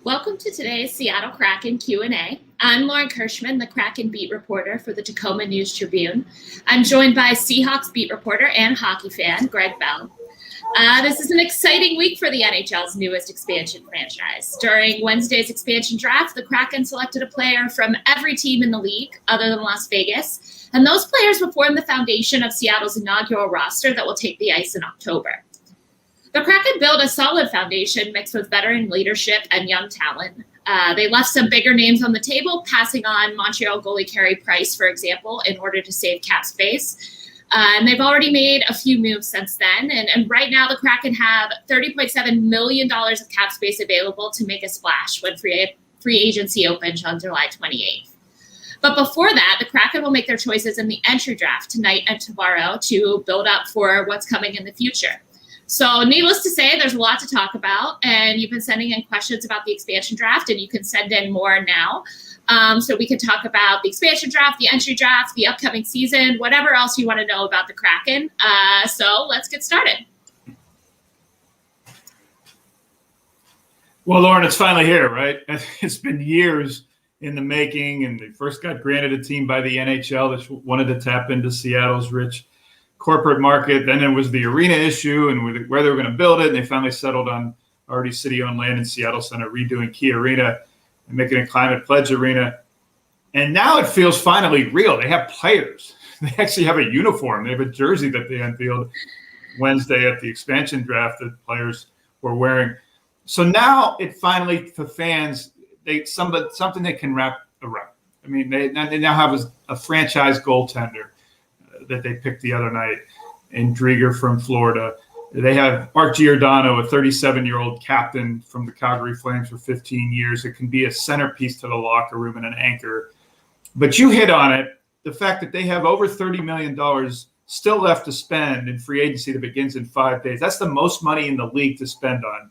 Welcome to today's Seattle Kraken Q&A. I'm Lauren Kirschman, the Kraken beat reporter for the Tacoma News Tribune. I'm joined by Seahawks beat reporter and hockey fan, Greg Bell. This is an exciting week for the NHL's newest expansion franchise. During Wednesday's expansion draft, the Kraken selected a player from every team in the league other than Las Vegas, and those players will form the foundation of Seattle's inaugural roster that will take the ice in October. The Kraken built a solid foundation mixed with veteran leadership and young talent. They left some bigger names on the table, passing on Montreal goalie Carey Price, for example, in order to save cap space. And they've already made a few moves since then. And right now, the Kraken have $30.7 million of cap space available to make a splash when free agency opens on July 28th. But before that, the Kraken will make their choices in the entry draft tonight and tomorrow to build up for what's coming in the future. So needless to say, there's a lot to talk about, and you've been sending in questions about the expansion draft, and you can send in more now. So we can talk about the expansion draft, the entry draft, the upcoming season, whatever else you want to know about the Kraken. So let's get started. Well, Lauren, it's finally here, right? It's been years in the making, and they first got granted a team by the NHL that wanted to tap into Seattle's rich corporate market. Then there was the arena issue and where they were going to build it. And they finally settled on already city-owned land in Seattle Center, redoing Key Arena and making a Climate Pledge Arena. And now it feels finally real. They have players. They actually have a uniform. They have a jersey that they unveiled Wednesday at the expansion draft that players were wearing. So now it finally, for fans, something they can wrap around. I mean, they now have a franchise goaltender that they picked the other night in Drieger from Florida. They have Mark Giordano, a 37-year-old captain from the Calgary Flames for 15 years. It can be a centerpiece to the locker room and an anchor. But you hit on it, the fact that they have over $30 million still left to spend in free agency that begins in 5 days. That's the most money in the league to spend on.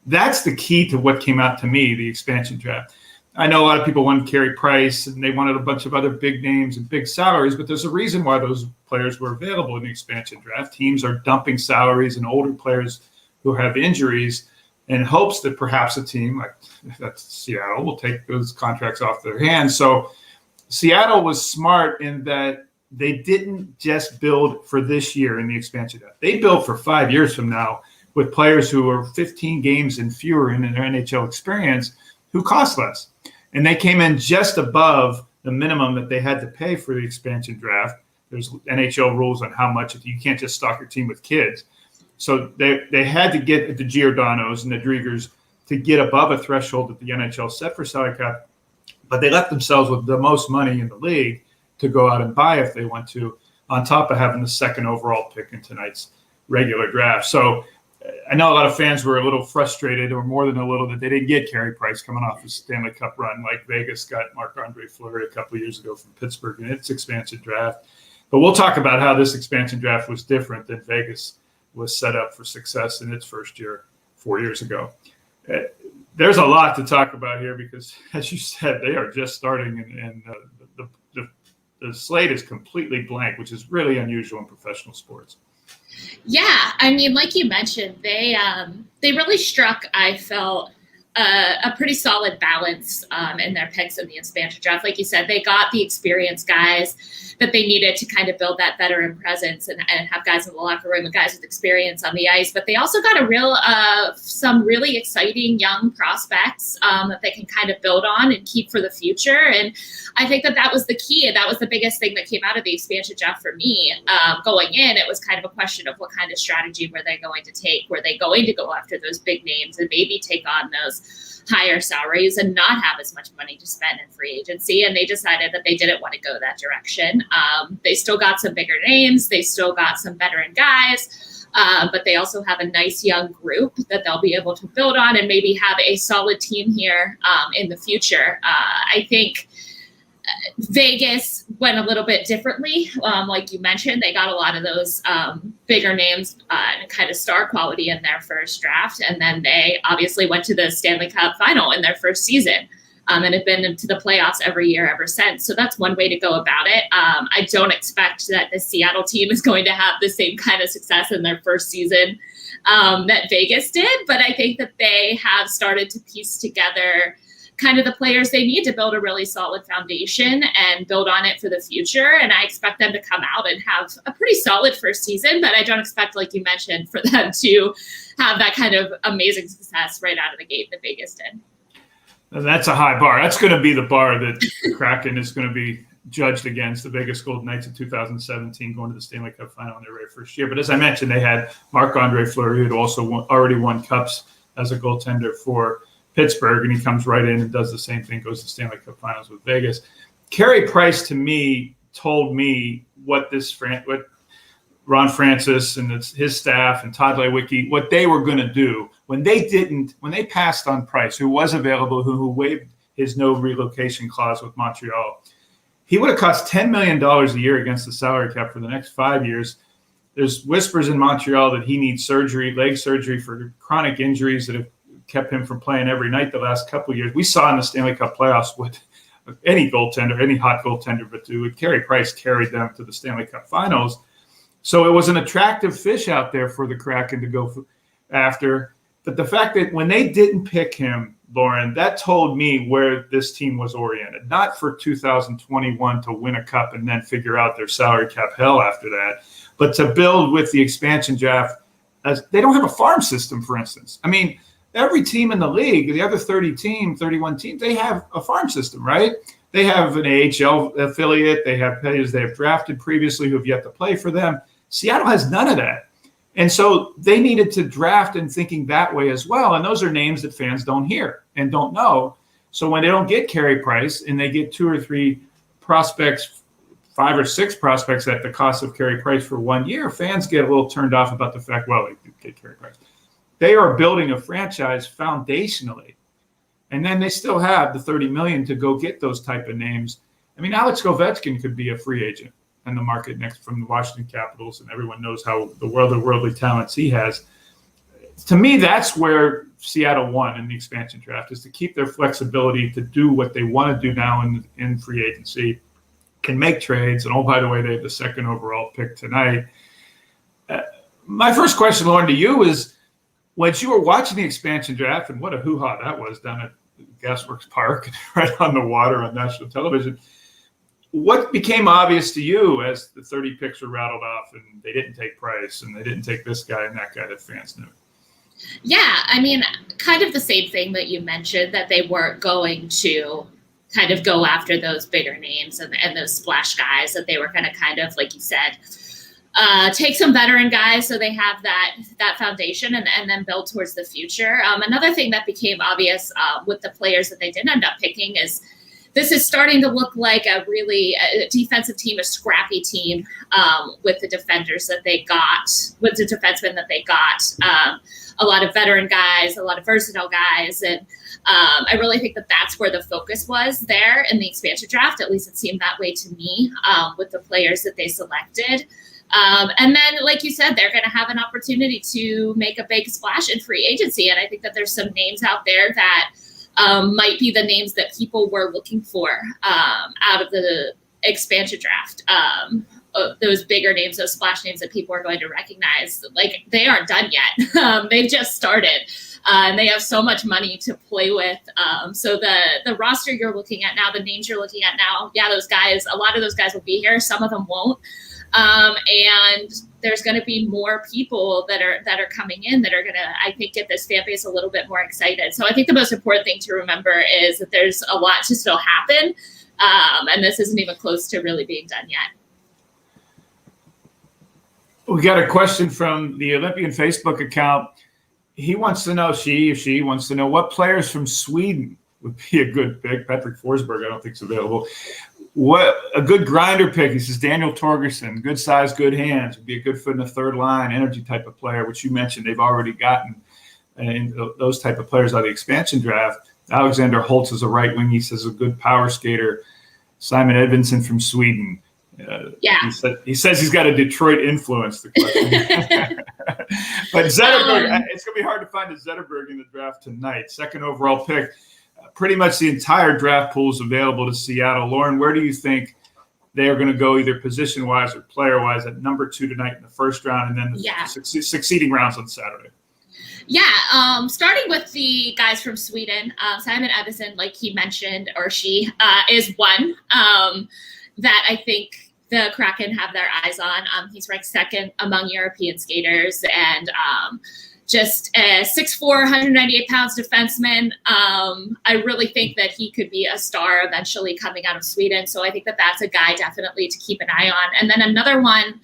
That's the key to what came out to me, the expansion draft. I know a lot of people wanted Carey Price, and they wanted a bunch of other big names and big salaries, but there's a reason why those players were available in the expansion draft. Teams are dumping salaries and older players who have injuries in hopes that perhaps a team like that's Seattle will take those contracts off their hands. So Seattle was smart in that they didn't just build for this year in the expansion draft. They built for 5 years from now with players who are 15 games and fewer in their NHL experience who cost less. And they came in just above the minimum that they had to pay for the expansion draft. There's NHL rules on how much. You can't just stock your team with kids. So they had to get the Giordanos and the Driegers to get above a threshold that the NHL set for salary cap. But they left themselves with the most money in the league to go out and buy if they want to, on top of having the second overall pick in tonight's regular draft. So I know a lot of fans were a little frustrated, or more than a little, that they didn't get Carey Price coming off his Stanley Cup run like Vegas got Marc-Andre Fleury a couple of years ago from Pittsburgh in its expansion draft. But we'll talk about how this expansion draft was different than Vegas was set up for success in its first year 4 years ago. There's a lot to talk about here because, as you said, they are just starting, and the slate is completely blank, which is really unusual in professional sports. Yeah, I mean, like you mentioned, they really struck, I felt, a pretty solid balance in their picks in the expansion draft. Like you said, they got the experienced guys that they needed to kind of build that veteran presence and have guys in the locker room and guys with experience on the ice. But they also got some really exciting young prospects that they can kind of build on and keep for the future. And I think that was the key. And that was the biggest thing that came out of the expansion draft for me. Going in, it was kind of a question of what kind of strategy were they going to take? Were they going to go after those big names and maybe take on those higher salaries and not have as much money to spend in free agency? And they decided that they didn't want to go that direction. They still got some bigger names. They still got some veteran guys. But they also have a nice young group that they'll be able to build on and maybe have a solid team here in the future. I think Vegas went a little bit differently. Like you mentioned, they got a lot of those bigger names and kind of star quality in their first draft. And then they obviously went to the Stanley Cup final in their first season and have been into the playoffs every year ever since. So that's one way to go about it. I don't expect that the Seattle team is going to have the same kind of success in their first season that Vegas did. But I think that they have started to piece together kind of the players they need to build a really solid foundation and build on it for the future. And I expect them to come out and have a pretty solid first season, but I don't expect, like you mentioned, for them to have that kind of amazing success right out of the gate that Vegas did. That's a high bar. That's going to be the bar that the Kraken is going to be judged against the Vegas Golden Knights in 2017, going to the Stanley Cup final in their very first year. But as I mentioned, they had Marc-Andre Fleury, who also already won cups as a goaltender for Pittsburgh, and he comes right in and does the same thing, goes to Stanley Cup finals with Vegas. Carey Price, to me, told me what Ron Francis and his staff and Todd Lewicki, what they were going to do when they passed on Price, who was available, who waived his no relocation clause with Montreal. He would have cost $10 million a year against the salary cap for the next 5 years. There's whispers in Montreal that he needs surgery, leg surgery for chronic injuries that have kept him from playing every night the last couple of years. We saw in the Stanley Cup playoffs with any goaltender, any hot goaltender, but with Carey Price carried them to the Stanley Cup finals. So it was an attractive fish out there for the Kraken to go after. But the fact that when they didn't pick him, Lauren, that told me where this team was oriented. Not for 2021 to win a cup and then figure out their salary cap hell after that, but to build with the expansion draft. As they don't have a farm system, for instance. I mean, every team in the league, the other 31 teams, they have a farm system, right? They have an AHL affiliate. They have players they have drafted previously who have yet to play for them. Seattle has none of that. And so they needed to draft in thinking that way as well. And those are names that fans don't hear and don't know. So when they don't get Carey Price and they get 2 or 3 prospects, 5 or 6 prospects at the cost of Carey Price for 1 year, fans get a little turned off about the fact, well, they did get Carey Price. They are building a franchise foundationally. And then they still have the $30 million to go get those type of names. I mean, Alex Ovechkin could be a free agent in the market next from the Washington Capitals, and everyone knows how the worldly talents he has. To me, that's where Seattle won in the expansion draft, is to keep their flexibility to do what they want to do now in free agency, can make trades. And, oh, by the way, they have the 2nd overall pick tonight. My first question, Lauren, to you is, when you were watching the expansion draft, and what a hoo-ha that was down at Gasworks Park, right on the water on national television, what became obvious to you as the 30 picks were rattled off and they didn't take Price and they didn't take this guy and that guy that fans knew? Yeah, I mean, kind of the same thing that you mentioned, that they weren't going to kind of go after those bigger names and those splash guys, that they were going to kind of, like you said, take some veteran guys so they have that foundation and then build towards the future. Another thing that became obvious with the players that they didn't end up picking is this is starting to look like a defensive team, a scrappy team with the defenders that they got, with the defensemen that they got. A lot of veteran guys, a lot of versatile guys. And I really think that that's where the focus was there in the expansion draft. At least it seemed that way to me with the players that they selected. And then, like you said, they're going to have an opportunity to make a big splash in free agency. And I think that there's some names out there that might be the names that people were looking for out of the expansion draft. Those bigger names, those splash names that people are going to recognize, like, they aren't done yet. They've just started. And they have so much money to play with. So the roster you're looking at now, the names you're looking at now, yeah, those guys, a lot of those guys will be here. Some of them won't. And there's going to be more people that are coming in that are going to, I think, get this fan base a little bit more excited. So I think the most important thing to remember is that there's a lot to still happen. And this isn't even close to really being done yet. We got a question from the Olympian Facebook account. He wants to know, she wants to know, what players from Sweden would be a good pick. Patrick Forsberg, I don't think is available. What a good grinder pick. He says Daniel Torgerson, good size, good hands, would be a good foot in the third line, energy type of player, which you mentioned they've already gotten, and those type of players out of the expansion draft. Alexander Holtz is a right wing. He says a good power skater. Simon Edvinsson from Sweden. Yeah. He says he's got a Detroit influence. The question. But Zetterberg, it's going to be hard to find a Zetterberg in the draft tonight. 2nd overall pick. Pretty much the entire draft pool is available to Seattle. Lauren, where do you think they are going to go either position-wise or player-wise at number 2 tonight in the first round, and then the succeeding rounds on Saturday. Yeah, starting with the guys from Sweden, Simon Evison, like he mentioned, or she, is one that I think the Kraken have their eyes on. He's ranked second among European skaters, and just a 6'4", 198 pounds defenseman. I really think that he could be a star eventually coming out of Sweden. So I think that that's a guy definitely to keep an eye on. And then another one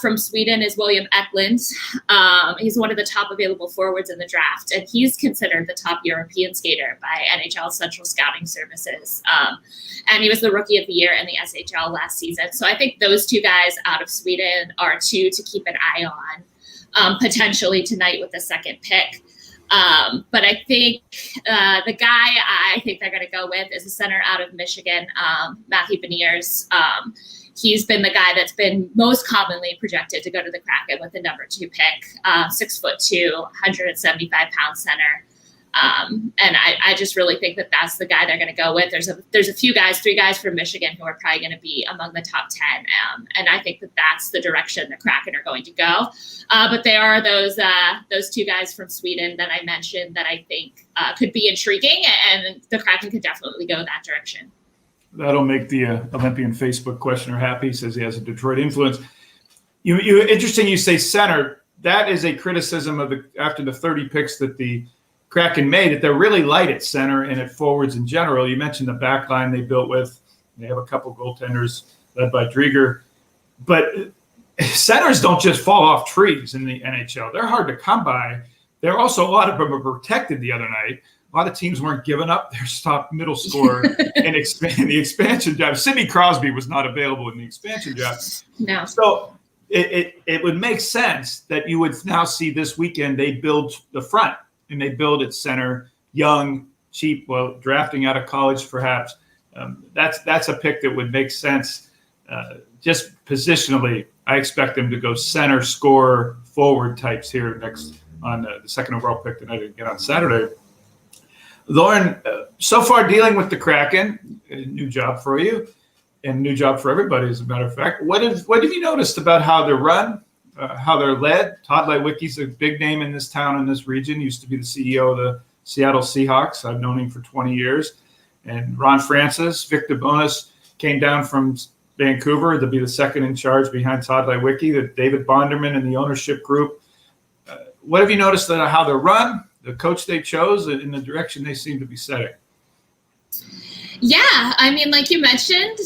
from Sweden is William Eklund. He's one of the top available forwards in the draft, and he's considered the top European skater by NHL Central Scouting Services. And he was the Rookie of the Year in the SHL last season. So I think those two guys out of Sweden are two to keep an eye on. Potentially tonight with the second pick. But I think the guy I think they're going to go with is a center out of Michigan, Matthew Beniers. He's been the guy that's been most commonly projected to go to the Kraken with the number 2 pick, 6'2", 175-pound center. And I just really think that that's the guy they're going to go with. There's a few guys, 3 guys from Michigan who are probably going to be among the top 10. And I think that that's the direction the Kraken are going to go. But there are those 2 guys from Sweden that I mentioned that I think could be intriguing, and the Kraken could definitely go that direction. That'll make the Olympian Facebook questioner happy. He says he has a Detroit influence. You interesting you say center. That is a criticism of after the 30 picks that the Kraken made, that they're really light at center and at forwards in general. You mentioned the back line they built with. They have a couple goaltenders led by Drieger. But centers don't just fall off trees in the NHL. They're hard to come by. There are also a lot of them were protected the other night. A lot of teams weren't giving up their top middle scorer in the expansion draft. Sidney Crosby was not available in the expansion draft. No. So it would make sense that you would now see this weekend they build the front. And they build at center, young, cheap, well, drafting out of college perhaps. That's a pick that would make sense. Just positionally, I expect them to go center, scorer, forward types here next on the second overall pick tonight again on Saturday. Lauren, so far dealing with the Kraken, a new job for you, and a new job for everybody, as a matter of fact. What have you noticed about how they're run? How they're led? Todd Leiwecke's a big name in this town, in this region. Used to be the CEO of the Seattle Seahawks. I've known him for 20 years. And Ron Francis, Victor Bonas came down from Vancouver to be the second in charge behind Todd Leiwecke, the David Bonderman and the ownership group. What have you noticed about how they're run, the coach they chose, in the direction they seem to be setting? Yeah, I mean, like you mentioned,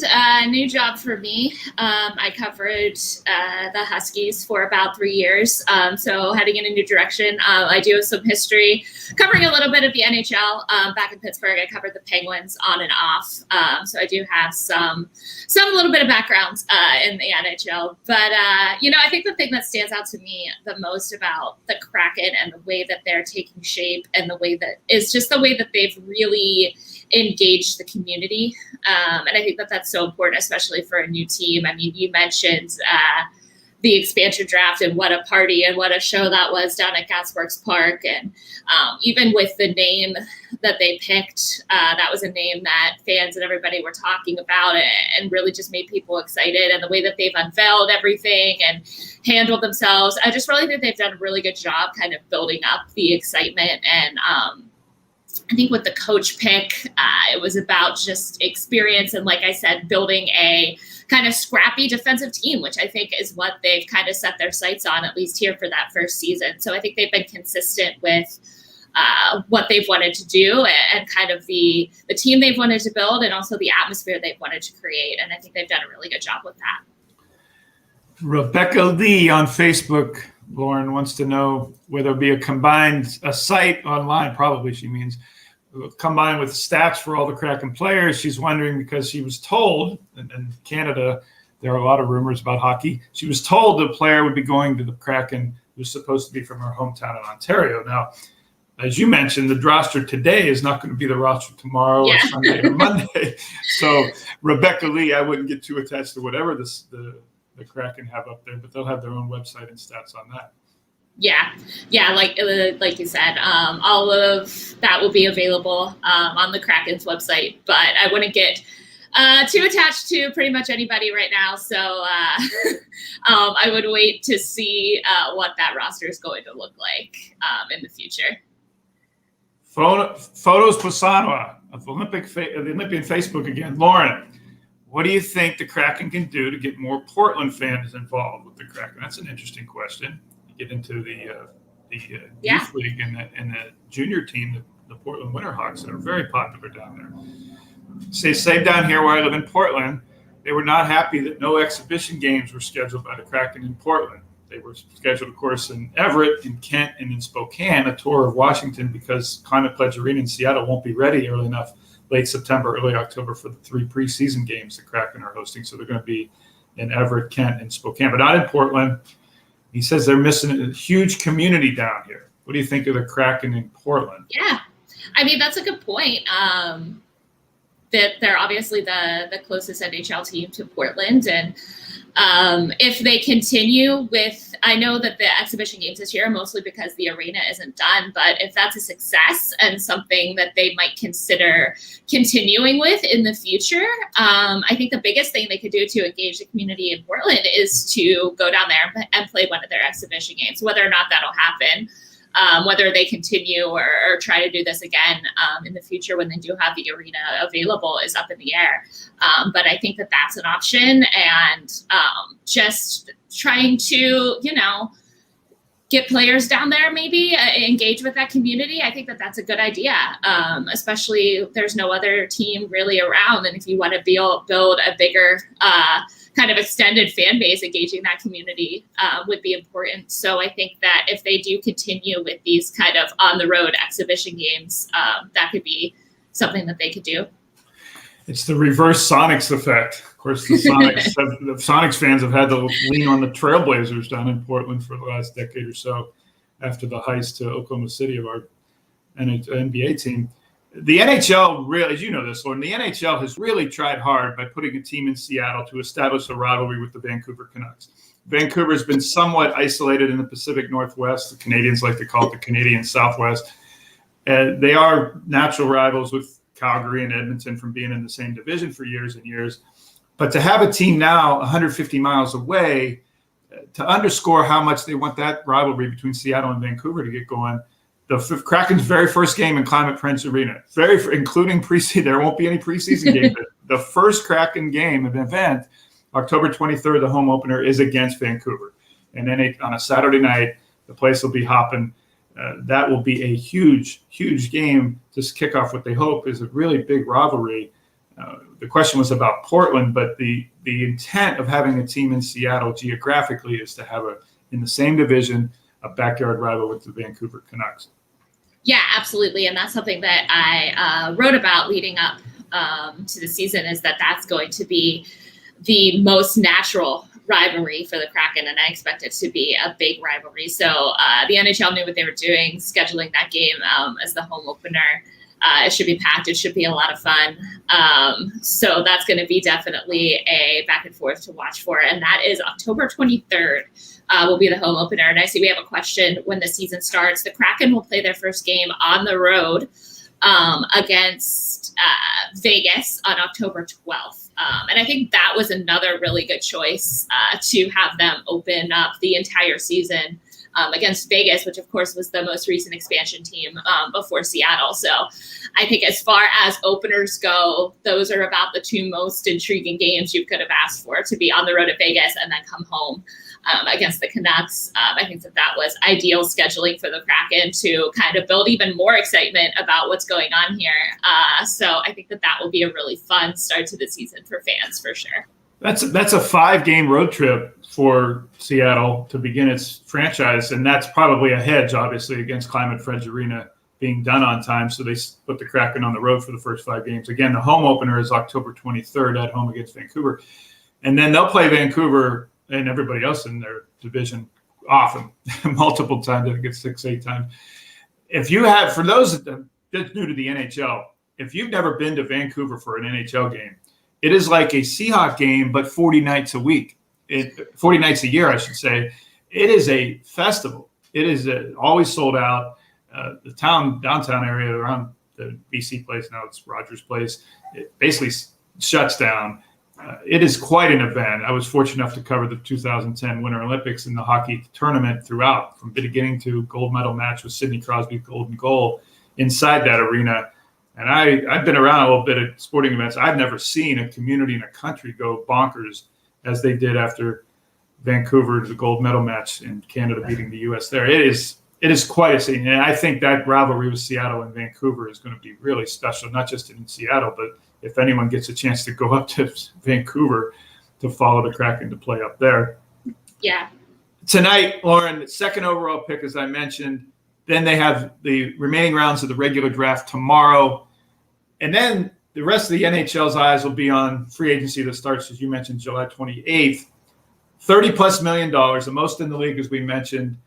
new job for me. I covered the Huskies for about 3 years, so heading in a new direction. I do have some history covering a little bit of the NHL. Back in Pittsburgh, I covered the Penguins on and off, so I do have some little bit of background in the NHL. But I think the thing that stands out to me the most about the Kraken and the way that they're taking shape, and the way that they've really engage the community. And I think that that's so important, especially for a new team. I mean, you mentioned the expansion draft, and what a party and what a show that was down at Gasworks Park. And even with the name that they picked, that was a name that fans and everybody were talking about, and really just made people excited. And the way that they've unveiled everything and handled themselves, I just really think they've done a really good job kind of building up the excitement. And I think with the coach pick, it was about just experience and, like I said, building a kind of scrappy defensive team, which I think is what they've kind of set their sights on, at least here for that first season. So I think they've been consistent with what they've wanted to do, and kind of the team they've wanted to build, and also the atmosphere they've wanted to create. And I think they've done a really good job with that. Rebecca Lee on Facebook, Lauren, wants to know whether it'll be a site online, probably she means, combined with stats for all the Kraken players. She's wondering because she was told, in Canada, there are a lot of rumors about hockey. She was told the player would be going to the Kraken who's supposed to be from her hometown in Ontario. Now, as you mentioned, the roster today is not going to be the roster tomorrow or Sunday or Monday. So Rebecca Lee, I wouldn't get too attached to whatever the Kraken have up there, but they'll have their own website and stats on that. Yeah, like you said, all of that will be available on the Kraken's website. But I wouldn't get Too attached to pretty much anybody right now, so I would wait to see what that roster is going to look like in the future. Photos Posanoa of the Olympian Facebook again. Lauren, what do you think the Kraken can do to get more Portland fans involved with the Kraken? That's an interesting question. You get into the youth league and the junior team, the Portland Winterhawks, that are very popular down there. Same down here where I live in Portland, they were not happy that no exhibition games were scheduled by the Kraken in Portland. They were scheduled, of course, in Everett, in Kent, and in Spokane, a tour of Washington, because Climate Pledge Arena in Seattle won't be ready early enough, late September, early October, for the 3 preseason games the Kraken are hosting. So they're going to be in Everett, Kent, and Spokane, but not in Portland. He says they're missing a huge community down here. What do you think of the Kraken in Portland? Yeah, I mean, that's a good point. That they're obviously the closest NHL team to Portland. And if they continue with, I know that the exhibition games this year are mostly because the arena isn't done, but if that's a success and something that they might consider continuing with in the future, I think the biggest thing they could do to engage the community in Portland is to go down there and play one of their exhibition games. Whether or not that'll happen, whether they continue or try to do this again in the future when they do have the arena available is up in the air. But I think that that's an option, and just trying to, get players down there, maybe engage with that community. I think that that's a good idea, especially there's no other team really around. And if you want to build a bigger kind of extended fan base, engaging that community would be important. So I think that if they do continue with these kind of on the road exhibition games, that could be something that they could do. It's the reverse Sonics effect. Of course, the Sonics fans have had to lean on the Trailblazers down in Portland for the last decade or so after the heist to Oklahoma City of our NBA team. The NHL, really, as you know this, Lauren, the NHL has really tried hard by putting a team in Seattle to establish a rivalry with the Vancouver Canucks. Vancouver has been somewhat isolated in the Pacific Northwest. The Canadians like to call it the Canadian Southwest. They are natural rivals with Calgary and Edmonton from being in the same division for years and years. But to have a team now 150 miles away, to underscore how much they want that rivalry between Seattle and Vancouver to get going, the Kraken's very first game in Climate Pledge Arena, including preseason, there won't be any preseason games. The first Kraken game of event, October 23rd, the home opener, is against Vancouver. And then on a Saturday night, the place will be hopping. That will be a huge, huge game to kick off what they hope is a really big rivalry. The question was about Portland, but the intent of having a team in Seattle geographically is to have in the same division, a backyard rival with the Vancouver Canucks. Yeah, absolutely. And that's something that I wrote about leading up to the season, is that's going to be the most natural rivalry for the Kraken, and I expect it to be a big rivalry. So the NHL knew what they were doing, scheduling that game as the home opener. It should be packed. It should be a lot of fun. So that's going to be definitely a back and forth to watch for. And that is October 23rd will be the home opener. And I see we have a question when the season starts. The Kraken will play their first game on the road against Vegas on October 12th. And I think that was another really good choice to have them open up the entire season against Vegas, which of course was the most recent expansion team before Seattle. So I think as far as openers go, those are about the two most intriguing games you could have asked for, to be on the road at Vegas and then come home against the Canucks. I think that was ideal scheduling for the Kraken to kind of build even more excitement about what's going on here. So I think that will be a really fun start to the season for fans, for sure. That's a 5-game road trip for Seattle to begin its franchise, and that's probably a hedge, obviously, against Climate Pledge Arena being done on time. So they put the Kraken on the road for the first 5 games. Again, the home opener is October 23rd at home against Vancouver, and then they'll play Vancouver and everybody else in their division often, multiple times. I think it's 6-8 times. If you have, for those that's new to the NHL, if you've never been to Vancouver for an NHL game, it is like a Seahawk game, but 40 nights a week. 40 nights a year, I should say. It is a festival. It is always sold out. The downtown area around the BC Place, now it's Rogers Place, it basically shuts down. It is quite an event. I was fortunate enough to cover the 2010 Winter Olympics and the hockey tournament throughout, from beginning to gold medal match with Sidney Crosby's golden goal inside that arena. And I've been around a little bit at sporting events. I've never seen a community and a country go bonkers as they did after Vancouver, the gold medal match, and Canada beating the U.S. there. It is quite a scene. And I think that rivalry with Seattle and Vancouver is going to be really special, not just in Seattle, but if anyone gets a chance to go up to Vancouver to follow the Kraken to play up there. Yeah. Tonight, Lauren, second overall pick, as I mentioned. Then they have the remaining rounds of the regular draft tomorrow. And then the rest of the NHL's eyes will be on free agency that starts, as you mentioned, July 28th. $30+ million, the most in the league, as we mentioned.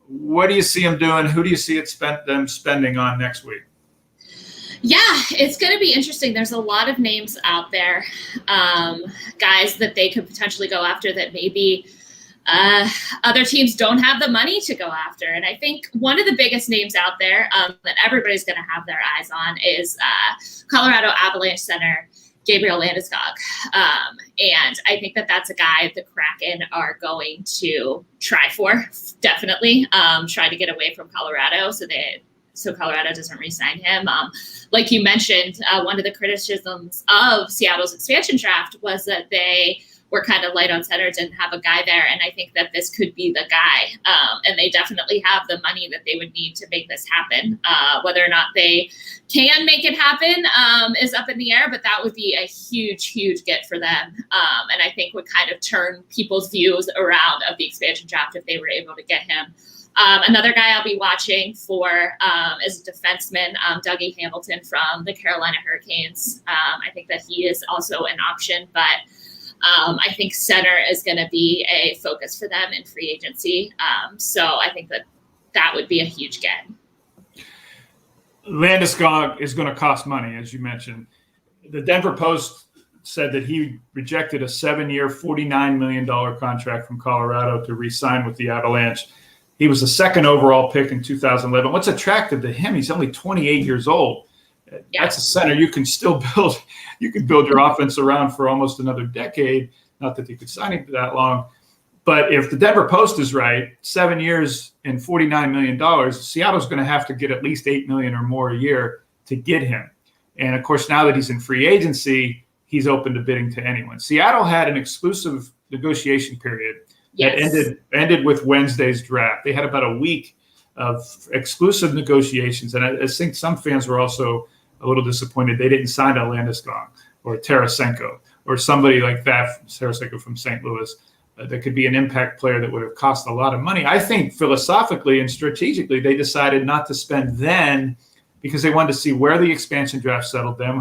What do you see them doing? Who do you see them spending on next week? Yeah, it's going to be interesting. There's a lot of names out there, guys that they could potentially go after that maybe other teams don't have the money to go after. And I think one of the biggest names out there that everybody's going to have their eyes on is Colorado Avalanche center Gabriel Landeskog. And I think that that's a guy the Kraken are going to try for, definitely, try to get away from Colorado so Colorado doesn't re-sign him. Like you mentioned, one of the criticisms of Seattle's expansion draft was that they were kind of light on center, didn't have a guy there. And I think that this could be the guy. And they definitely have the money that they would need to make this happen. Whether or not they can make it happen is up in the air, but that would be a huge, huge get for them. And I think would kind of turn people's views around of the expansion draft if they were able to get him. Another guy I'll be watching for is a defenseman, Dougie Hamilton from the Carolina Hurricanes. I think that he is also an option, but I think center is going to be a focus for them in free agency. So I think that would be a huge get. Landeskog is going to cost money, as you mentioned. The Denver Post said that he rejected a 7-year, $49 million contract from Colorado to re-sign with the Avalanche. He was the second overall pick in 2011. What's attractive to him? He's only 28 years old. Yeah. That's a center you can still build. You can build your offense around for almost another decade. Not that you could sign him for that long. But if the Denver Post is right, 7 years and $49 million, Seattle's going to have to get at least $8 million or more a year to get him. And, of course, now that he's in free agency, he's open to bidding to anyone. Seattle had an exclusive negotiation period that ended with Wednesday's draft. They had about a week of exclusive negotiations. And I think some fans were also a little disappointed they didn't sign a Landeskog or Tarasenko or somebody like that, Tarasenko from St. Louis, that could be an impact player that would have cost a lot of money. I think philosophically and strategically, they decided not to spend then because they wanted to see where the expansion draft settled them,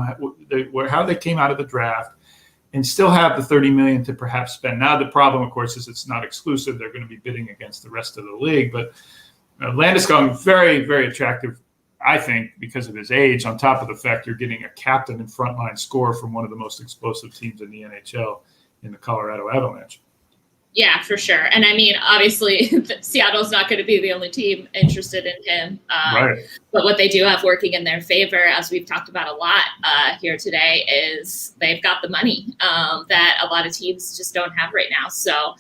how they came out of the draft, and still have the $30 million to perhaps spend. Now, the problem, of course, is it's not exclusive. They're going to be bidding against the rest of the league. But Landeskog, very, very attractive, I think, because of his age, on top of the fact you're getting a captain and frontline scorer from one of the most explosive teams in the NHL in the Colorado Avalanche. Yeah, for sure. And I mean, obviously, Seattle's not going to be the only team interested in him. Right. But what they do have working in their favor, as we've talked about a lot here today, is they've got the money that a lot of teams just don't have right now. So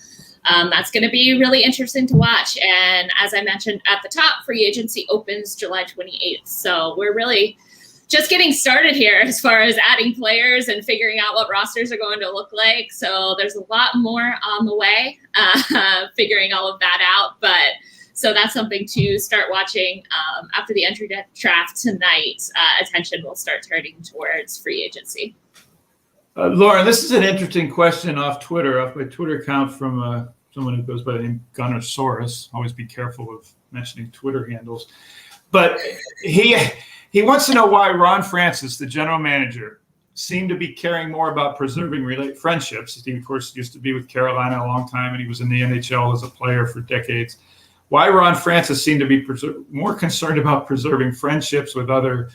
that's going to be really interesting to watch. And as I mentioned at the top, free agency opens July 28th. So we're really just getting started here as far as adding players and figuring out what rosters are going to look like. So there's a lot more on the way, figuring all of that out. But so that's something to start watching after the entry draft tonight. Attention will start turning towards free agency. Lauren, this is an interesting question off Twitter, off my Twitter account from someone who goes by the name Gunnersaurus. Always be careful of mentioning Twitter handles. But he wants to know why Ron Francis, the general manager, seemed to be caring more about preserving friendships. He, of course, used to be with Carolina a long time, and he was in the NHL as a player for decades. Why Ron Francis seemed to be more concerned about preserving friendships with other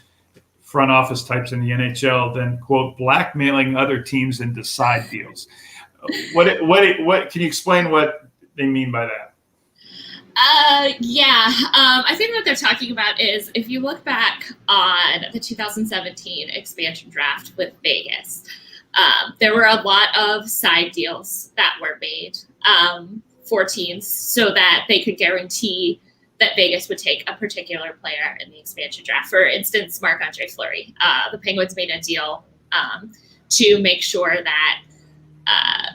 front office types in the NHL than, quote, blackmailing other teams into side deals. What can you explain what they mean by that? I think what they're talking about is if you look back on the 2017 expansion draft with Vegas, There were a lot of side deals that were made for teams so that they could guarantee that Vegas would take a particular player in the expansion draft. For instance, Marc-Andre Fleury. The Penguins made a deal to make sure that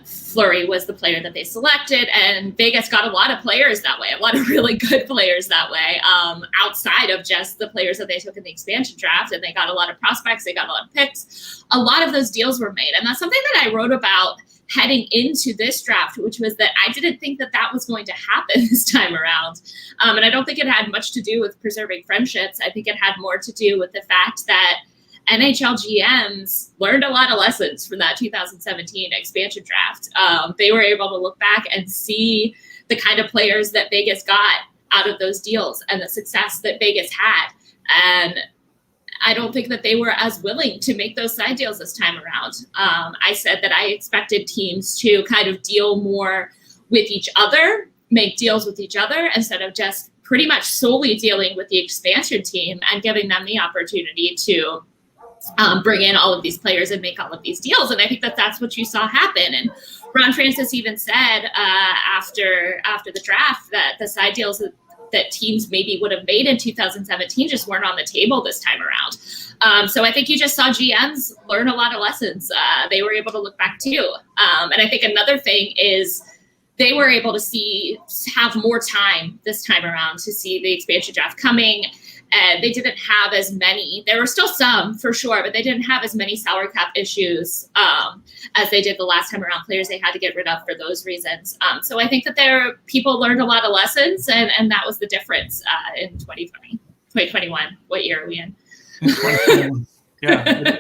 Fleury was the player that they selected, and Vegas got a lot of players that way, a lot of really good players that way, outside of just the players that they took in the expansion draft. And they got a lot of prospects, they got a lot of picks. A lot of those deals were made. And that's something that I wrote about heading into this draft, which was that I didn't think that that was going to happen this time around. And I don't think it had much to do with preserving friendships. I think it had more to do with the fact that NHL GMs learned a lot of lessons from that 2017 expansion draft. They were able to look back and see the kind of players that Vegas got out of those deals and the success that Vegas had. And I don't think that they were as willing to make those side deals this time around. I said that I expected teams to kind of deal more with each other, make deals with each other, instead of just pretty much solely dealing with the expansion team and giving them the opportunity to bring in all of these players and make all of these deals. And I think that that's what you saw happen. And Ron Francis even said after the draft that the side deals that teams maybe would have made in 2017 just weren't on the table this time around. So I think you just saw GMs learn a lot of lessons. They were able to look back too. And I think another thing is they were able to have more time this time around to see the expansion draft coming. And they didn't have as many. There were still some, for sure, but they didn't have as many salary cap issues as they did the last time around. Players they had to get rid of for those reasons. So I think that people learned a lot of lessons, and that was the difference in 2021. What year are we in? 2021. Yeah.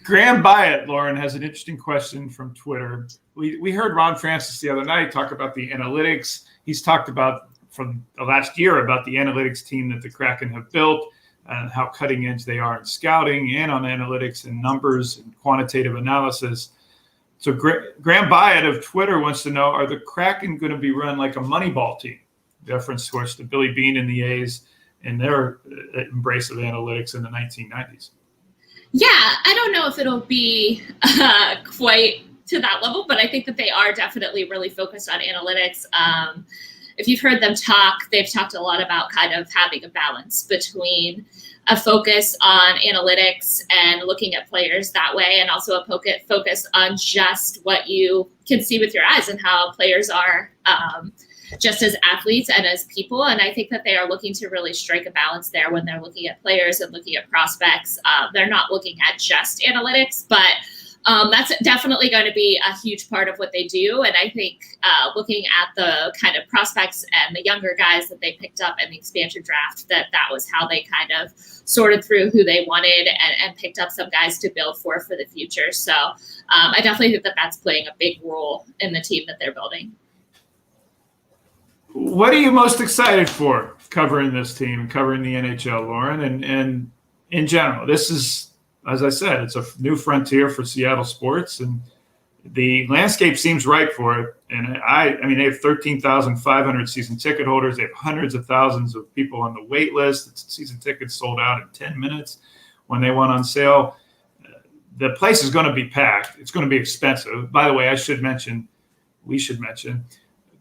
Graham Byatt, Lauren, has an interesting question from Twitter. We heard Ron Francis the other night talk about the analytics. He's talked about from the last year about the analytics team that the Kraken have built and how cutting edge they are in scouting and on analytics and numbers and quantitative analysis. So Graham Byatt of Twitter wants to know, are the Kraken going to be run like a Moneyball team? Reference, of course, to Billy Beane and the A's and their embrace of analytics in the 1990s. Yeah, I don't know if it'll be quite to that level, but I think that they are definitely really focused on analytics. If you've heard them talk, they've talked a lot about kind of having a balance between a focus on analytics and looking at players that way, and also a focus on just what you can see with your eyes and how players are just as athletes and as people. And I think that they are looking to really strike a balance there when they're looking at players and looking at prospects. They're not looking at just analytics, but that's definitely going to be a huge part of what they do. And I think looking at the kind of prospects and the younger guys that they picked up in the expansion draft, that was how they kind of sorted through who they wanted and picked up some guys to build for the future. So I definitely think that that's playing a big role in the team that they're building. What are you most excited for covering this team, covering the NHL, Lauren? And in general, this is, as I said, it's a new frontier for Seattle sports, and the landscape seems right for it. And I mean, they have 13,500 season ticket holders. They have hundreds of thousands of people on the wait list. Season tickets sold out in 10 minutes when they went on sale. The place is going to be packed. It's going to be expensive. By the way, we should mention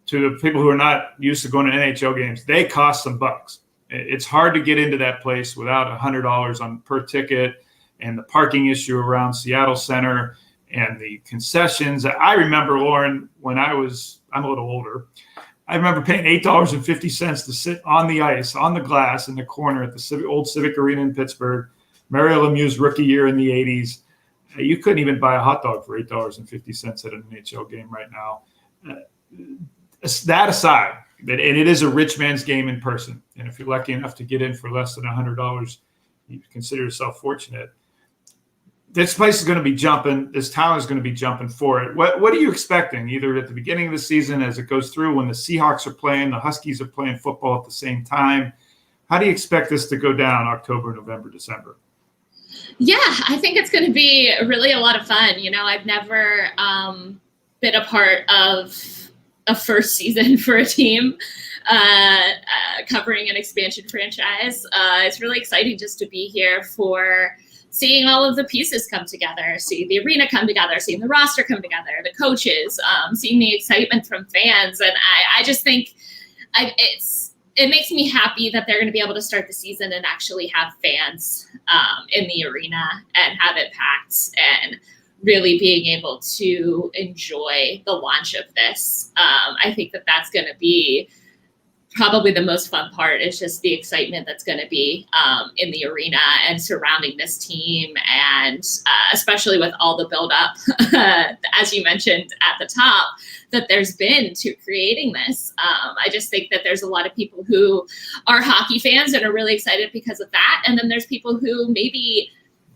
to the people who are not used to going to NHL games, they cost some bucks. It's hard to get into that place without $100 per ticket, and the parking issue around Seattle Center and the concessions. I remember, Lauren, when I'm a little older, I remember paying $8.50 to sit on the ice, on the glass in the corner at the old Civic Arena in Pittsburgh, Mario Lemieux's rookie year in the 80s. You couldn't even buy a hot dog for $8.50 at an NHL game right now. That aside, and it is a rich man's game in person. And if you're lucky enough to get in for less than $100, you consider yourself fortunate. This place is going to be jumping. This town is going to be jumping for it. What are you expecting, either at the beginning of the season as it goes through, when the Seahawks are playing, the Huskies are playing football at the same time? How do you expect this to go down October, November, December? Yeah, I think it's going to be really a lot of fun. You know, I've never been a part of a first season for a team covering an expansion franchise. It's really exciting just to be here for seeing all of the pieces come together, seeing the arena come together, seeing the roster come together, the coaches, seeing the excitement from fans. And I just think it makes me happy that they're going to be able to start the season and actually have fans in the arena and have it packed and really being able to enjoy the launch of this. I think that that's going to be probably the most fun part, is just the excitement that's going to be in the arena and surrounding this team. And especially with all the buildup, as you mentioned at the top, that there's been to creating this. I just think that there's a lot of people who are hockey fans and are really excited because of that. And then there's people who maybe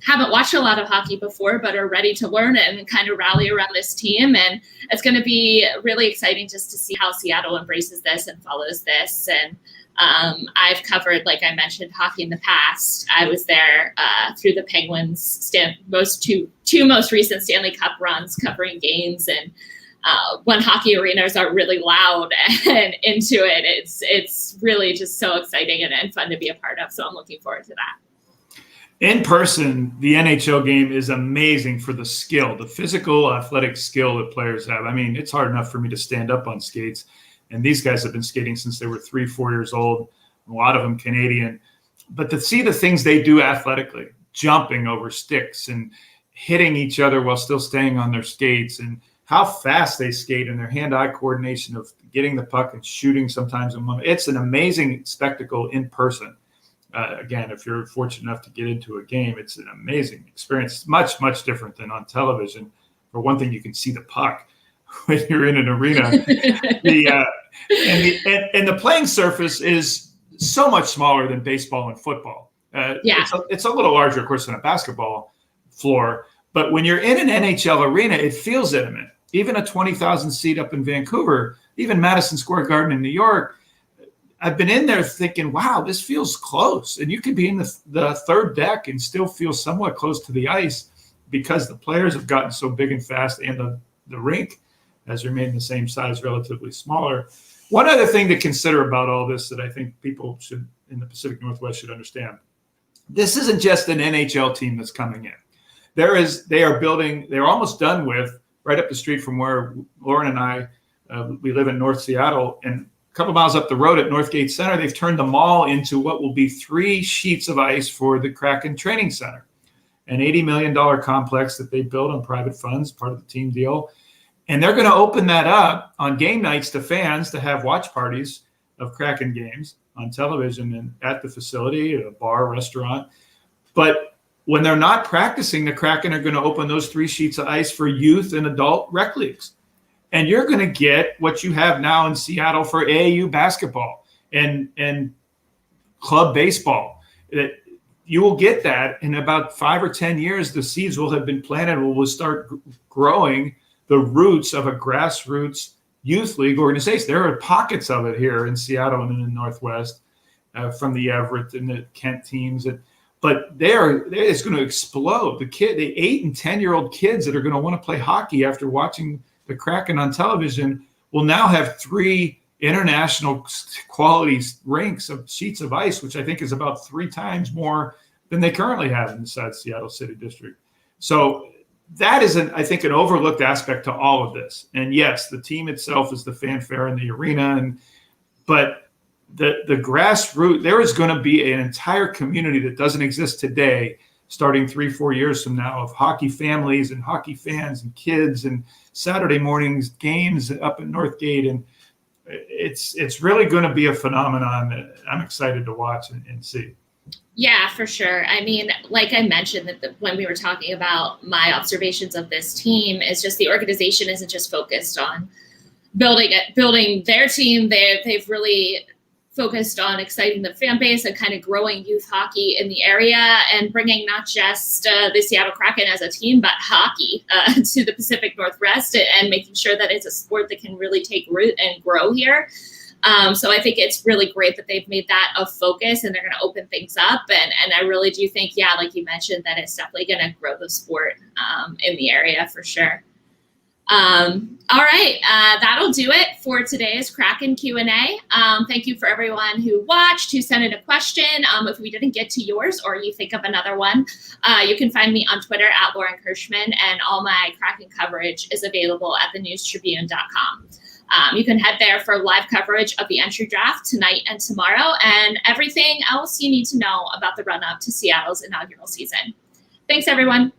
haven't watched a lot of hockey before, but are ready to learn it and kind of rally around this team. And it's going to be really exciting just to see how Seattle embraces this and follows this. And I've covered, like I mentioned, hockey in the past. I was there through the Penguins' two most recent Stanley Cup runs, covering games. And when hockey arenas are really loud and into it, it's really just so exciting and fun to be a part of. So I'm looking forward to that. In person, the NHL game is amazing for the skill, the physical, athletic skill that players have. I mean, it's hard enough for me to stand up on skates, and these guys have been skating since they were 3-4 years old, a lot of them Canadian. But to see the things they do athletically, jumping over sticks and hitting each other while still staying on their skates, and how fast they skate and their hand-eye coordination of getting the puck and shooting sometimes in one, it's an amazing spectacle in person. Again, if you're fortunate enough to get into a game, it's an amazing experience. It's much, much different than on television. For one thing, you can see the puck when you're in an arena. The playing surface is so much smaller than baseball and football. It's a little larger, of course, than a basketball floor. But when you're in an NHL arena, it feels intimate. Even a 20,000 seat up in Vancouver, even Madison Square Garden in New York, I've been in there thinking, wow, this feels close. And you could be in the third deck and still feel somewhat close to the ice because the players have gotten so big and fast, and the rink has remained the same size, relatively smaller. One other thing to consider about all this that I think people should in the Pacific Northwest should understand. This isn't just an NHL team that's coming in. They're almost done with, right up the street from where Lauren and I, we live in North Seattle, and a couple miles up the road at Northgate Center, they've turned the mall into what will be 3 sheets of ice for the Kraken Training Center, an $80 million complex that they built on private funds, part of the team deal. And they're going to open that up on game nights to fans to have watch parties of Kraken games on television and at the facility, at a bar, restaurant. But when they're not practicing, the Kraken are going to open those 3 sheets of ice for youth and adult rec leagues. And you're going to get what you have now in Seattle for AAU basketball and club baseball. You will get that in about 5 or 10 years. The seeds will have been planted. We'll start growing the roots of a grassroots youth league organization. There are pockets of it here in Seattle and in the Northwest, from the Everett and the Kent teams. But it's going to explode. The 8 and 10-year-old kids that are going to want to play hockey after watching the Kraken on television will now have 3 international quality rinks of sheets of ice, which I think is about 3 times more than they currently have inside Seattle City District. So that is, I think, an overlooked aspect to all of this. And yes, the team itself is the fanfare in the arena, but the grassroots, there is going to be an entire community that doesn't exist today, starting 3-4 years from now, of hockey families and hockey fans and kids and Saturday mornings games up in Northgate. And it's really going to be a phenomenon that I'm excited to watch and see. Yeah, for sure. I mean, like I mentioned, that when we were talking about my observations of this team, is just the organization isn't just focused on building their team. They've really focused on exciting the fan base and kind of growing youth hockey in the area and bringing not just the Seattle Kraken as a team, but hockey to the Pacific Northwest, and making sure that it's a sport that can really take root and grow here. So I think it's really great that they've made that a focus, and they're going to open things up. And I really do think, like you mentioned, that it's definitely going to grow the sport in the area for sure. All right, that'll do it for today's Kraken Q&A. Thank you for everyone who watched, who sent in a question. If we didn't get to yours or you think of another one, you can find me on Twitter at Lauren Kirschman, and all my Kraken coverage is available at thenewstribune.com. You can head there for live coverage of the entry draft tonight and tomorrow, and everything else you need to know about the run-up to Seattle's inaugural season. Thanks, everyone.